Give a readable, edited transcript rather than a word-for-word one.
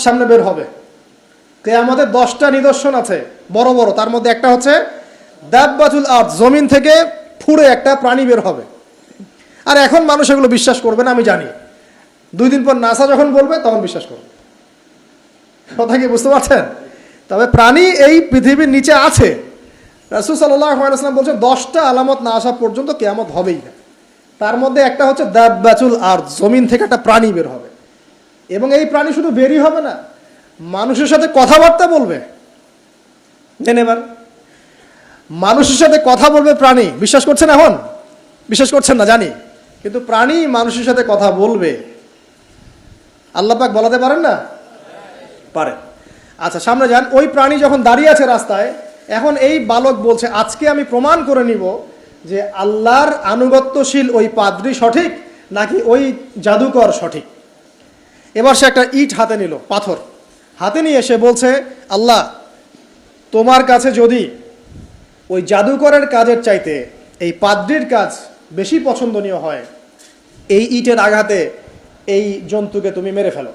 সামনে বের হবে। কিয়ামতের 10টা নিদর্শন আছে বড় বড়, তার মধ্যে একটা হচ্ছে দাব্বাতুল আরদ, জমিন থেকে ফুঁড়ে একটা প্রাণী বের হবে। আর এখন মানুষ এগুলো বিশ্বাস করবে না আমি জানি, 2 দিন পর নাসা যখন বলবে তখন বিশ্বাস করবে। কথা কি বুঝতে পারছেন? তবে প্রাণী এই পৃথিবীর নিচে আছে। রাসূল সাল্লাল্লাহু আলাইহি ওয়াসাল্লাম বলছেন 10টা আলামত না আসা পর্যন্ত কিয়ামত হবেই না। তার মধ্যে একটা হচ্ছে দাব্বাতুল আরদ, জমিন থেকে একটা প্রাণী বের হবে। এবং এই প্রাণী শুধু বেরই হবে না, মানুষের সাথে কথাবার্তা বলবে। দেন এবার মানুষের সাথে কথা বলবে প্রাণী। বিশ্বাস করছেন? এখন বিশ্বাস করছেন না জানি, কিন্তু প্রাণী মানুষের সাথে কথা বলবে। আল্লাহ পাক বলাতে পারেন না? পারে। আচ্ছা সামনে যান। ওই প্রাণী যখন দাঁড়িয়ে আছে রাস্তায়, এখন এই বালক বলছে আজকে আমি প্রমাণ করে নিব যে আল্লাহর আনুগত্যশীল ওই পাদ্রী সঠিক নাকি ওই জাদুকর সঠিক। এবার সে একটা ইট হাতে নিল, পাথর হাতে নিয়ে সে বলছে, আল্লাহ তোমার কাছে যদি ওই জাদুকরের কাজের চাইতে এই পাদ্রীর কাজ বেশি পছন্দনীয় হয়, এই ইটের আঘাতে এই জন্তুকে তুমি মেরে ফেলো।